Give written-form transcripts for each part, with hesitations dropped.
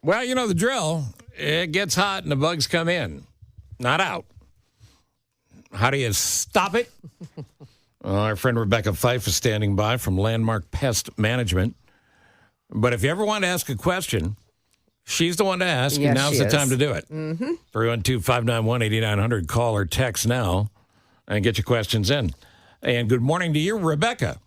Well, you know the drill. It gets hot and the bugs come in, not out. How do you stop it? Our friend Rebecca Fyffe is standing by from Landmark Pest Management. But if you ever want to ask a question, she's the one to ask, and now's the time to do it. 312-591-8900. Call or text now and get your questions in. And good morning to you, Rebecca.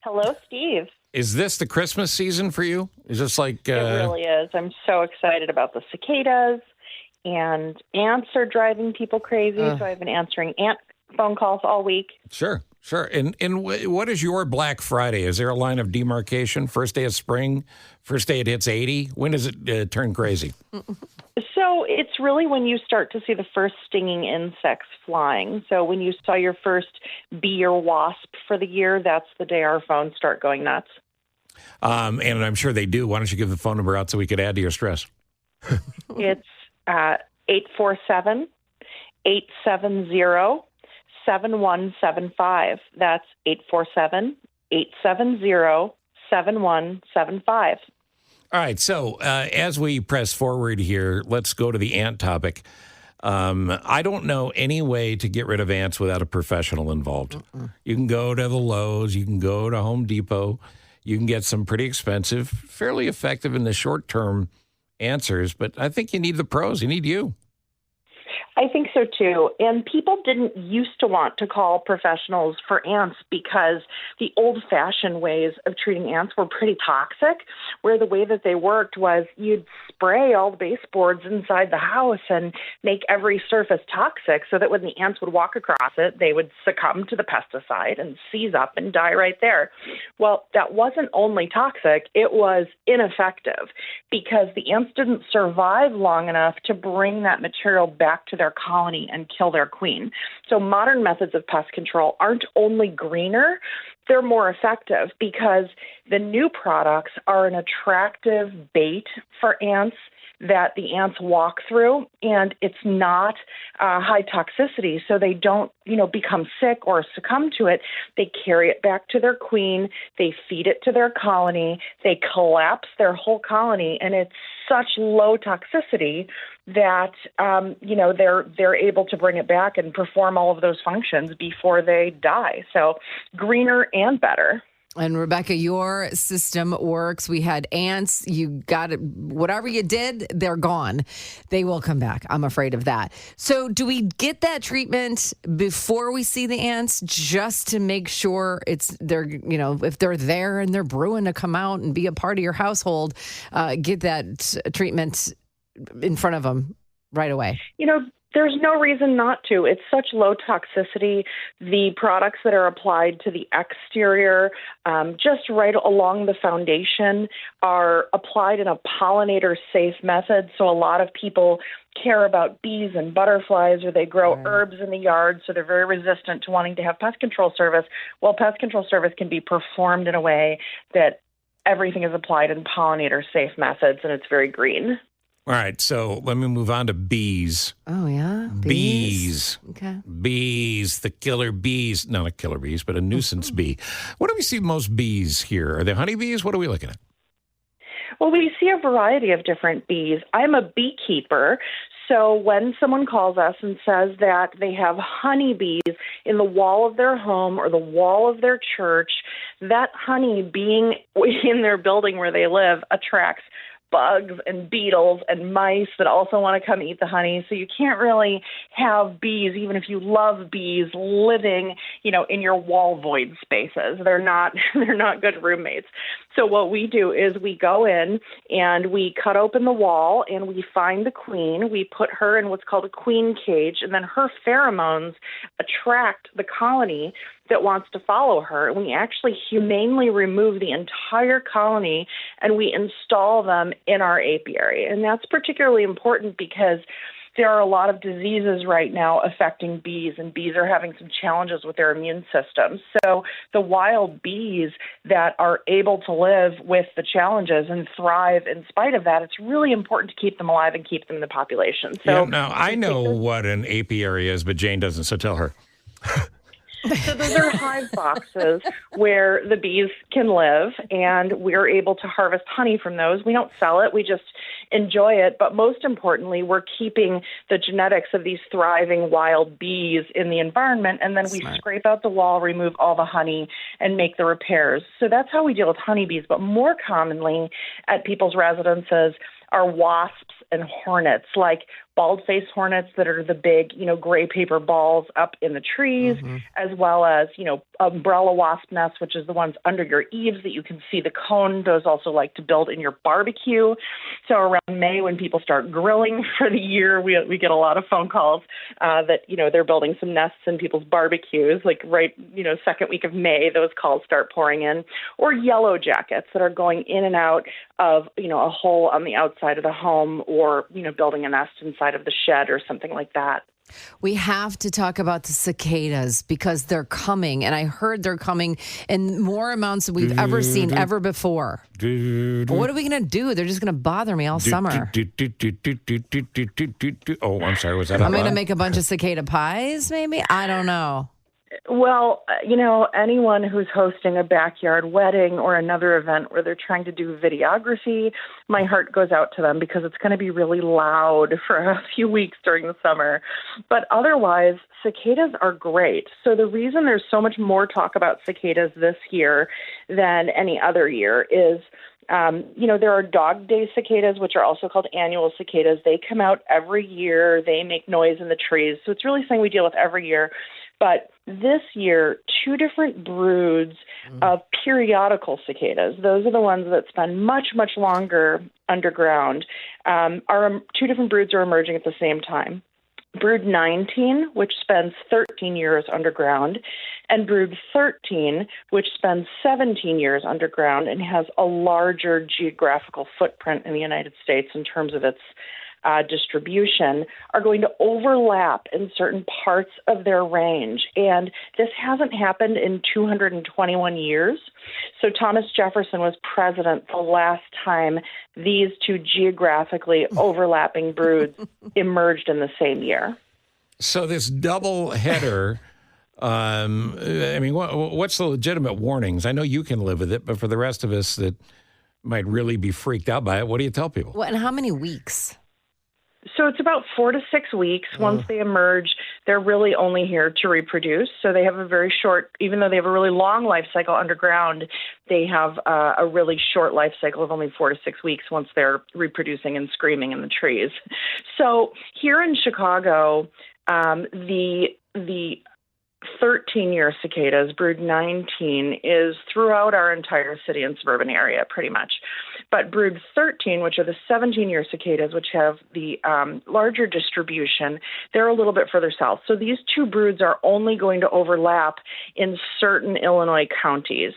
Hello, Steve. Is this the Christmas season for you? Is this like... It really is. I'm so excited about the cicadas, and ants are driving people crazy, so I've been answering ant phone calls all week. Sure. And what is your Black Friday? Is there a line of demarcation? First day of spring? First day it hits 80? When does it turn crazy? So it's really when you start to see the first stinging insects flying. So when you saw your first bee or wasp for the year, that's the day our phones start going nuts. And I'm sure they do. Why don't you give the phone number out so we could add to your stress? It's 847-870-7175. That's 847-870-7175. All right, so as we press forward here, let's go to the ant topic. I don't know any way to get rid of ants without a professional involved. You can go to the Lowe's, you can go to Home Depot, you can get some pretty expensive, fairly effective in the short term answers, but I think you need the pros. You need you. I think so, too. And people didn't used to want to call professionals for ants because the old-fashioned ways of treating ants were pretty toxic, where the way that they worked was you'd spray all the baseboards inside the house and make every surface toxic so that when the ants would walk across it, they would succumb to the pesticide and seize up and die right there. Well, that wasn't only toxic, it was ineffective because the ants didn't survive long enough to bring that material back to their colony and kill their queen. So modern methods of pest control aren't only greener, they're more effective because the new products are an attractive bait for ants that the ants walk through, and it's not high toxicity, so they don't, become sick or succumb to it. They carry it back to their queen, they feed it to their colony, they collapse their whole colony, and it's such low toxicity that they're able to bring it back and perform all of those functions before they die. So greener and better. And Rebecca, your system works. We had ants. You got it. Whatever you did, they're gone. They will come back. I'm afraid of that. So do we get that treatment before we see the ants just to make sure if they're there and they're brewing to come out and be a part of your household, get that treatment in front of them right away? There's no reason not to. It's such low toxicity. The products that are applied to the exterior, just right along the foundation, are applied in a pollinator-safe method. So a lot of people care about bees and butterflies, or they grow herbs in the yard, so they're very resistant to wanting to have pest control service. Well, pest control service can be performed in a way that everything is applied in pollinator-safe methods, and it's very green. All right, so let me move on to bees. Oh, yeah? Bees. Okay. Bees, the killer bees. Not a killer bees, but a nuisance bee. What do we see most bees here? Are they honeybees? What are we looking at? Well, we see a variety of different bees. I'm a beekeeper, so when someone calls us and says that they have honeybees in the wall of their home or the wall of their church, that honey being in their building where they live attracts bugs and beetles and mice that also want to come eat the honey. So you can't really have bees, even if you love bees, living, in your wall void spaces. They're not good roommates. So what we do is we go in and we cut open the wall and we find the queen. We put her in what's called a queen cage, and then her pheromones attract the colony that wants to follow her. And we actually humanely remove the entire colony and we install them in our apiary. And that's particularly important because there are a lot of diseases right now affecting bees, and bees are having some challenges with their immune systems. So the wild bees that are able to live with the challenges and thrive in spite of that, it's really important to keep them alive and keep them in the population. So now I know what an apiary is, but Jane doesn't, so tell her. So those are hive boxes where the bees can live, and we're able to harvest honey from those. We don't sell it. We just enjoy it. But most importantly, we're keeping the genetics of these thriving wild bees in the environment, and then we scrape out the wall, remove all the honey, and make the repairs. So that's how we deal with honeybees. But more commonly at people's residences are wasps and hornets, like bald-faced hornets that are the big, gray paper balls up in the trees, as well as, umbrella wasp nests, which is the ones under your eaves that you can see the cone. Those also like to build in your barbecue. So around May, when people start grilling for the year, we get a lot of phone calls that, they're building some nests in people's barbecues, like right, second week of May, those calls start pouring in. Or yellow jackets that are going in and out of, a hole on the outside of the home, or, building a nest inside of the shed or something like that. We have to talk about the cicadas because they're coming, and I heard they're coming in more amounts than we've ever seen ever before. What are we going to do? They're just going to bother me all summer. Oh, I'm sorry. Was that I'm going to make a bunch of cicada pies, maybe? I don't know. Well, anyone who's hosting a backyard wedding or another event where they're trying to do videography, my heart goes out to them because it's going to be really loud for a few weeks during the summer. But otherwise, cicadas are great. So the reason there's so much more talk about cicadas this year than any other year is there are dog day cicadas, which are also called annual cicadas. They come out every year. They make noise in the trees. So it's really something we deal with every year. But this year, two different broods of periodical cicadas, those are the ones that spend much, much longer underground, two different broods are emerging at the same time. Brood 19, which spends 13 years underground, and Brood 13, which spends 17 years underground and has a larger geographical footprint in the United States in terms of its distribution, are going to overlap in certain parts of their range. And this hasn't happened in 221 years. So Thomas Jefferson was president the last time these two geographically overlapping broods emerged in the same year. So this double header, what's the legitimate warnings? I know you can live with it, but for the rest of us that might really be freaked out by it, what do you tell people? Well, and how many weeks? So it's about 4 to 6 weeks. Once they emerge, they're really only here to reproduce. So they have a very short, even though they have a really long life cycle underground, they have a really short life cycle of only 4 to 6 weeks once they're reproducing and screaming in the trees. So here in Chicago, the 13-year cicadas, Brood 19, is throughout our entire city and suburban area, pretty much. But Brood 13, which are the 17-year cicadas, which have the larger distribution, they're a little bit further south. So these two broods are only going to overlap in certain Illinois counties.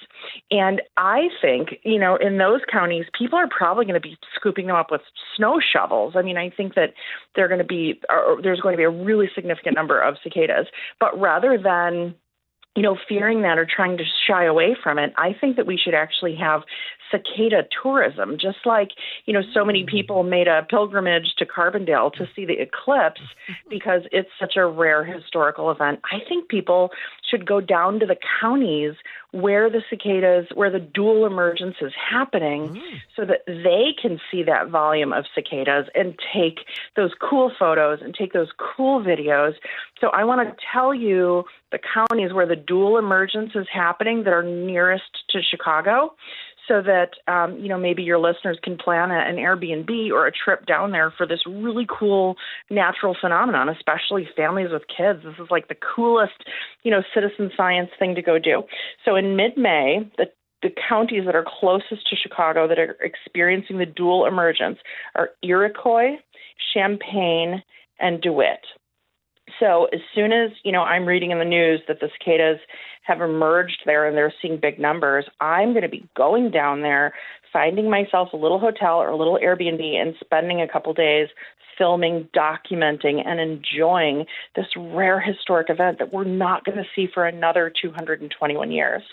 And I think, in those counties, people are probably going to be scooping them up with snow shovels. I think that there's going to be a really significant number of cicadas. But rather than fearing that or trying to shy away from it, I think that we should actually have cicada tourism, just like, so many people made a pilgrimage to Carbondale to see the eclipse because it's such a rare historical event. I think people should go down to the counties where the dual emergence is happening so that they can see that volume of cicadas and take those cool photos and take those cool videos. So I want to tell you the counties where the dual emergence is happening that are nearest to Chicago, so that, maybe your listeners can plan an Airbnb or a trip down there for this really cool natural phenomenon, especially families with kids. This is like the coolest, citizen science thing to go do. So in mid-May, the counties that are closest to Chicago that are experiencing the dual emergence are Iroquois, Champaign, and DeWitt. So as soon as, I'm reading in the news that the cicadas have emerged there and they're seeing big numbers, I'm going to be going down there, finding myself a little hotel or a little Airbnb and spending a couple days filming, documenting, and enjoying this rare historic event that we're not going to see for another 221 years.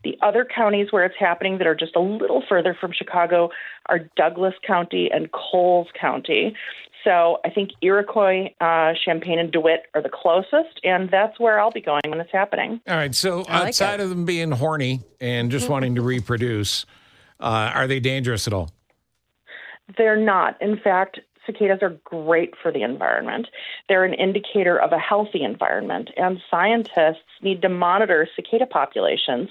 The other counties where it's happening that are just a little further from Chicago are Douglas County and Coles County. So I think Iroquois, Champaign, and DeWitt are the closest, and that's where I'll be going when it's happening. All right. So outside of them being horny and just wanting to reproduce, are they dangerous at all? They're not. In fact, cicadas are great for the environment. They're an indicator of a healthy environment, and scientists need to monitor cicada populations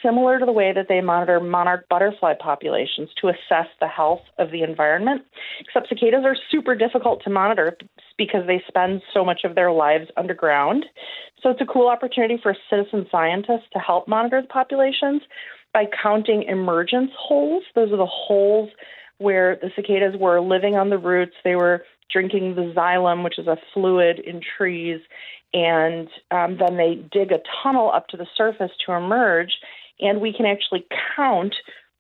similar to the way that they monitor monarch butterfly populations to assess the health of the environment. Except cicadas are super difficult to monitor because they spend so much of their lives underground. So it's a cool opportunity for citizen scientists to help monitor the populations by counting emergence holes. Those are the holes where the cicadas were living on the roots. They were drinking the xylem, which is a fluid in trees, and then they dig a tunnel up to the surface to emerge, and we can actually count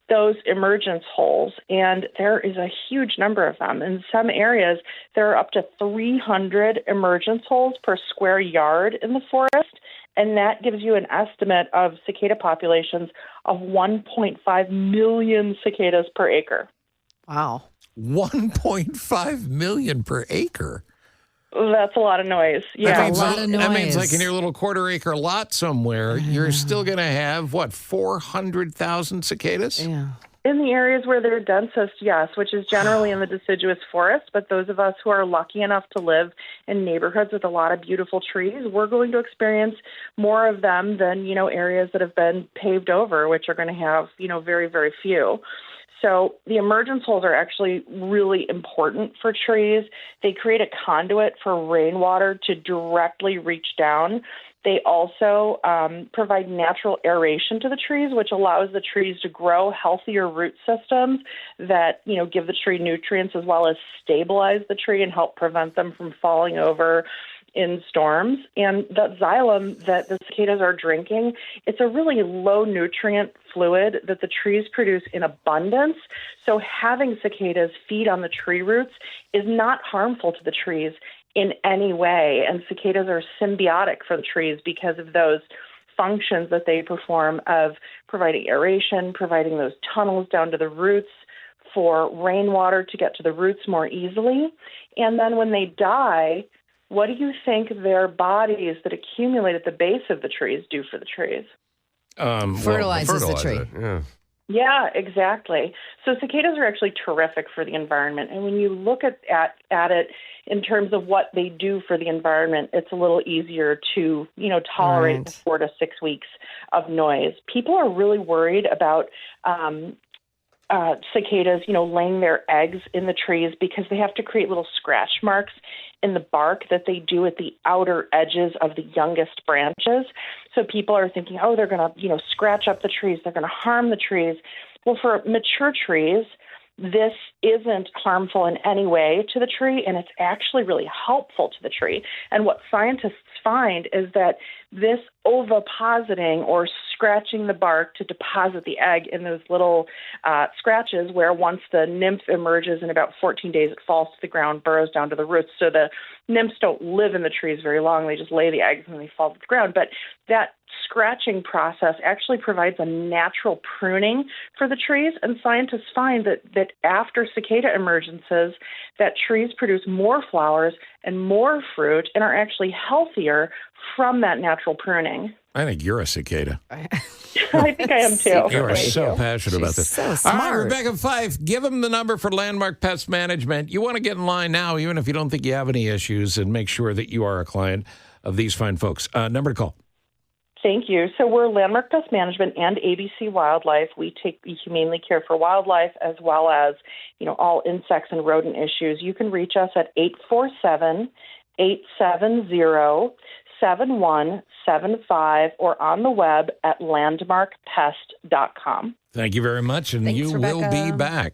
those emergence holes, and there is a huge number of them. In some areas, there are up to 300 emergence holes per square yard in the forest, and that gives you an estimate of cicada populations of 1.5 million cicadas per acre. Wow. 1.5 million per acre. That's a lot of noise. Yeah, That's a lot of noise. That means like in your little quarter-acre lot somewhere, you're still going to have, 400,000 cicadas? Yeah. In the areas where they're densest, yes, which is generally in the deciduous forest. But those of us who are lucky enough to live in neighborhoods with a lot of beautiful trees, we're going to experience more of them than, areas that have been paved over, which are going to have, very, very few. So the emergence holes are actually really important for trees. They create a conduit for rainwater to directly reach down. They also provide natural aeration to the trees, which allows the trees to grow healthier root systems that, give the tree nutrients as well as stabilize the tree and help prevent them from falling over in storms. And the xylem that the cicadas are drinking, it's a really low nutrient fluid that the trees produce in abundance. So having cicadas feed on the tree roots is not harmful to the trees in any way. And cicadas are symbiotic for the trees because of those functions that they perform of providing aeration, providing those tunnels down to the roots for rainwater to get to the roots more easily. And then when they die, what do you think their bodies that accumulate at the base of the trees do for the trees? Fertilizes the tree. Yeah. Yeah, exactly. So cicadas are actually terrific for the environment. And when you look at it in terms of what they do for the environment, it's a little easier to, tolerate the 4 to 6 weeks of noise. People are really worried about cicadas, laying their eggs in the trees because they have to create little scratch marks in the bark that they do at the outer edges of the youngest branches. So people are thinking, they're going to, scratch up the trees. They're going to harm the trees. Well, for mature trees, this isn't harmful in any way to the tree, and it's actually really helpful to the tree. And what scientists find is that this ovipositing, or scratching the bark to deposit the egg in those little scratches, where once the nymph emerges in about 14 days, it falls to the ground, burrows down to the roots. So the nymphs don't live in the trees very long. They just lay the eggs and they fall to the ground. But that scratching process actually provides a natural pruning for the trees. And scientists find that after cicada emergences, that trees produce more flowers and more fruit and are actually healthier from that natural pruning. I think you're a cicada. I think I am too. You are so passionate about this. So All smart. right, Rebecca Fyffe, give them the number for Landmark Pest Management. You want to get in line now, even if you don't think you have any issues, and make sure that you are a client of these fine folks. Number to call. Thank you. So we're Landmark Pest Management and ABC Wildlife. We humanely care for wildlife as well as, all insects and rodent issues. You can reach us at 847-870-7175 or on the web at landmarkpest.com. Thank you very much, and Thanks, you Rebecca. will be back.